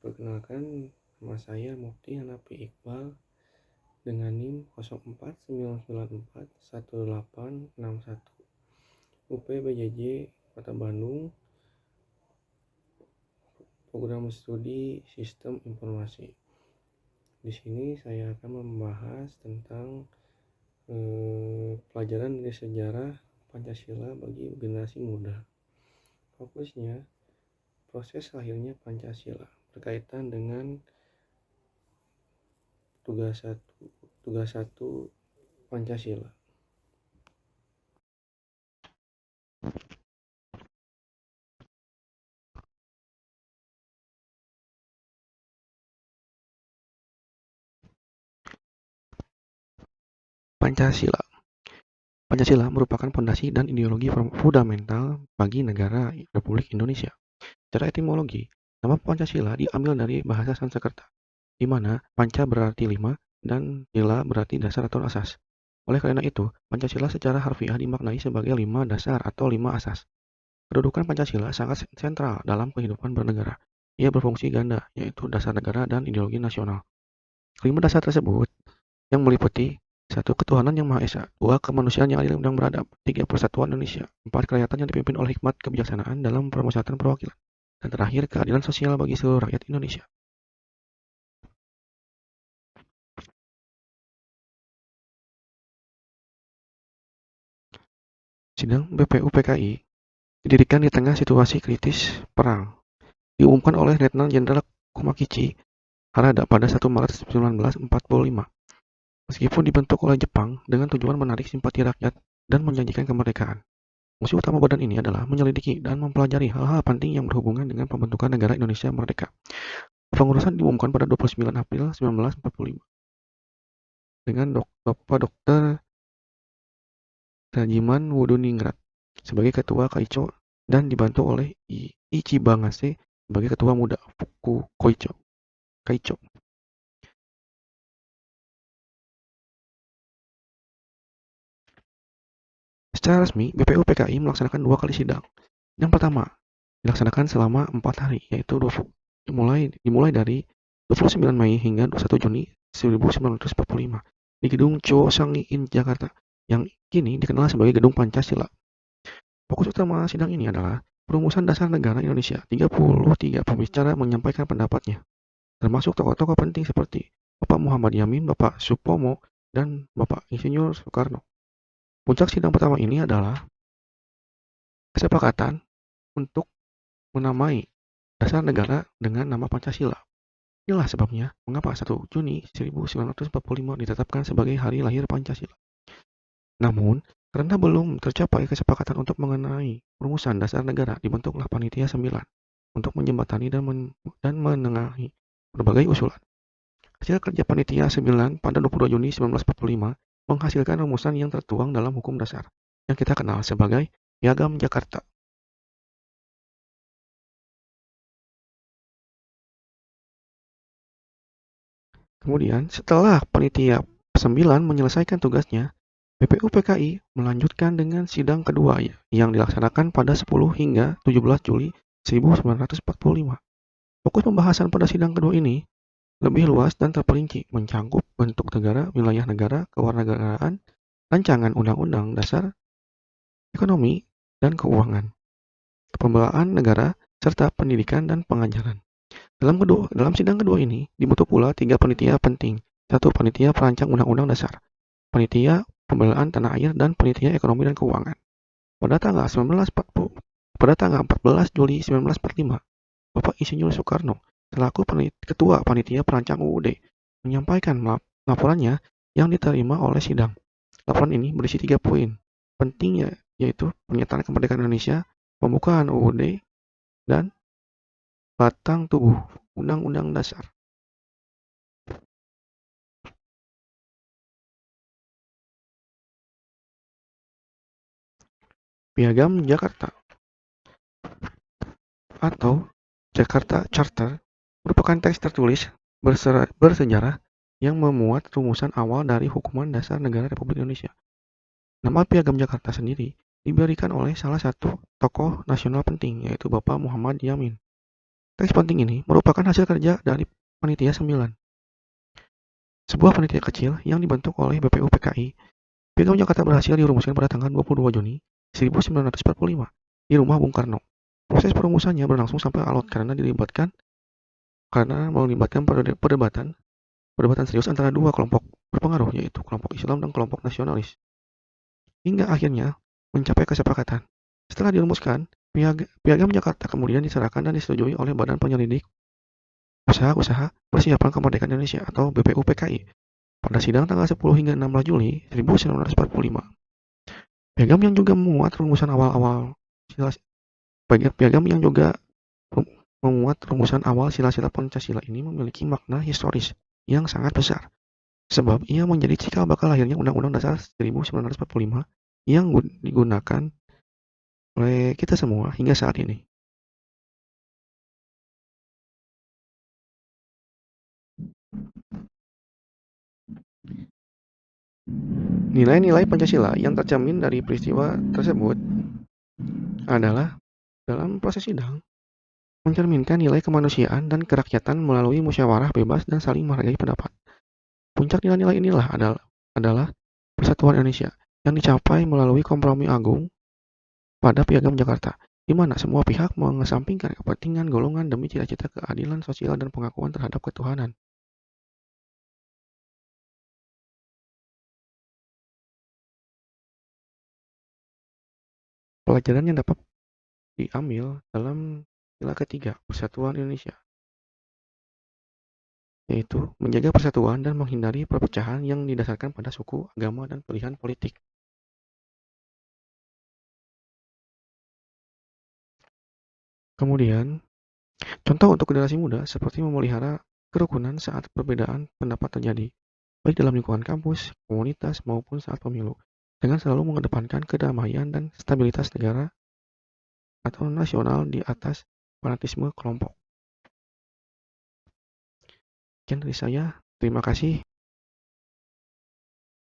Perkenalkan, nama saya Mufti Hanafi Iqbal dengan NIM 0499411861 UPBJJ Kota Bandung, Program Studi Sistem Informasi. Di sini saya akan membahas tentang pelajaran dari sejarah Pancasila bagi generasi muda. Fokusnya proses lahirnya Pancasila berkaitan dengan tugas satu Pancasila. Pancasila. Pancasila merupakan fondasi dan ideologi fundamental bagi negara Republik Indonesia. Secara etimologi, nama Pancasila diambil dari bahasa Sanskerta, di mana panca berarti 5 dan sila berarti dasar atau asas. Oleh karena itu, Pancasila secara harfiah dimaknai sebagai 5 dasar atau 5 asas. Kedudukan Pancasila sangat sentral dalam kehidupan bernegara. Ia berfungsi ganda, yaitu dasar negara dan ideologi nasional. Kelima dasar tersebut yang meliputi 1. Ketuhanan yang Maha Esa, 2. Kemanusiaan yang adil dan beradab, 3. Persatuan Indonesia, 4. Kerakyatan yang dipimpin oleh hikmat kebijaksanaan dalam pemusatan perwakilan, dan terakhir keadilan sosial bagi seluruh rakyat Indonesia. Sidang BPUPKI didirikan di tengah situasi kritis perang. Diumumkan oleh Letnan Jenderal Komakichi Harada pada 1 Maret 1945. Meskipun dibentuk oleh Jepang dengan tujuan menarik simpati rakyat dan menjanjikan kemerdekaan. Musuh utama badan ini adalah menyelidiki dan mempelajari hal-hal penting yang berhubungan dengan pembentukan negara Indonesia merdeka. Pengurusan diumumkan pada 29 April 1945 dengan Bapak Dr. Rajiman Wuduningrat sebagai ketua Kaicho dan dibantu oleh Ichibangase sebagai ketua muda Kaicho. Secara resmi, BPUPKI melaksanakan 2 kali sidang. Yang pertama, dilaksanakan selama 4 hari, yaitu dimulai dari 29 Mei hingga 21 Juni 1945 di Gedung Cho Sang-in Jakarta, yang kini dikenal sebagai Gedung Pancasila. Fokus utama sidang ini adalah perumusan dasar negara Indonesia. 33 pembicara menyampaikan pendapatnya, termasuk tokoh-tokoh penting seperti Bapak Muhammad Yamin, Bapak Supomo, dan Bapak Insinyur Soekarno. Puncak sidang pertama ini adalah kesepakatan untuk menamai dasar negara dengan nama Pancasila. Inilah sebabnya mengapa 1 Juni 1945 ditetapkan sebagai hari lahir Pancasila. Namun, karena belum tercapai kesepakatan untuk mengenai perumusan dasar negara, dibentuklah Panitia 9 untuk menjembatani dan menengahi berbagai usulan. Hasil kerja Panitia 9 pada 22 Juni 1945 menghasilkan rumusan yang tertuang dalam Hukum Dasar, yang kita kenal sebagai Piagam Jakarta. Kemudian, setelah Panitia 9 menyelesaikan tugasnya, BPUPKI melanjutkan dengan sidang kedua yang dilaksanakan pada 10 hingga 17 Juli 1945. Fokus pembahasan pada sidang kedua ini lebih luas dan terperinci, mencakup bentuk negara, wilayah negara, kewarganegaraan, rancangan undang-undang dasar, ekonomi dan keuangan, kepembelaan negara, serta pendidikan dan pengajaran. Dalam sidang kedua ini dibentuk pula 3 panitia penting. 1. Panitia perancang undang-undang dasar, panitia pembelaan tanah air, dan panitia ekonomi dan keuangan. Pada tanggal 14 Juli 1945, Bapak Insinyur Soekarno selaku ketua panitia perancang UUD menyampaikan laporannya yang diterima oleh sidang. Laporan ini berisi 3 poin penting, yaitu pernyataan kemerdekaan Indonesia, pembukaan UUD, dan batang tubuh Undang-Undang Dasar. Piagam Jakarta atau Jakarta Charter merupakan teks tertulis bersejarah yang memuat rumusan awal dari Hukuman Dasar Negara Republik Indonesia. Nama Piagam Jakarta sendiri diberikan oleh salah satu tokoh nasional penting, yaitu Bapak Muhammad Yamin. Teks penting ini merupakan hasil kerja dari Panitia 9, sebuah panitia kecil yang dibentuk oleh BPUPKI. Piagam Jakarta berhasil dirumuskan pada tanggal 22 Juni 1945 di rumah Bung Karno. Proses perumusannya berlangsung sampai alot karena melibatkan perdebatan serius antara dua kelompok berpengaruh, yaitu kelompok Islam dan kelompok nasionalis, hingga akhirnya mencapai kesepakatan. Setelah dirumuskan, Piagam Jakarta kemudian diserahkan dan disetujui oleh Badan Penyelidik Usaha-Usaha Persiapan Kemerdekaan Indonesia atau BPUPKI pada sidang tanggal 10 hingga 16 Juli 1945. Piagam yang juga memuat rumusan awal Piagam yang juga memuat rumusan awal sila-sila Pancasila ini memiliki makna historis yang sangat besar, sebab ia menjadi cikal bakal lahirnya Undang-Undang Dasar 1945 yang digunakan oleh kita semua hingga saat ini. Nilai-nilai Pancasila yang tercermin dari peristiwa tersebut adalah dalam proses sidang mencerminkan nilai kemanusiaan dan kerakyatan melalui musyawarah bebas dan saling menghargai pendapat. Puncak nilai-nilai inilah adalah persatuan Indonesia yang dicapai melalui kompromi agung pada Piagam Jakarta, di mana semua pihak mengesampingkan kepentingan golongan demi cita-cita keadilan sosial dan pengakuan terhadap ketuhanan. Pelajaran yang dapat diambil dalam sila ketiga Persatuan Indonesia, yaitu menjaga persatuan dan menghindari perpecahan yang didasarkan pada suku, agama, dan pilihan politik. Kemudian, contoh untuk generasi muda seperti memelihara kerukunan saat perbedaan pendapat terjadi, baik dalam lingkungan kampus, komunitas, maupun saat pemilu, dengan selalu mengedepankan kedamaian dan stabilitas negara atau nasional di atas fanatisme kelompok. Sekian dari saya, terima kasih.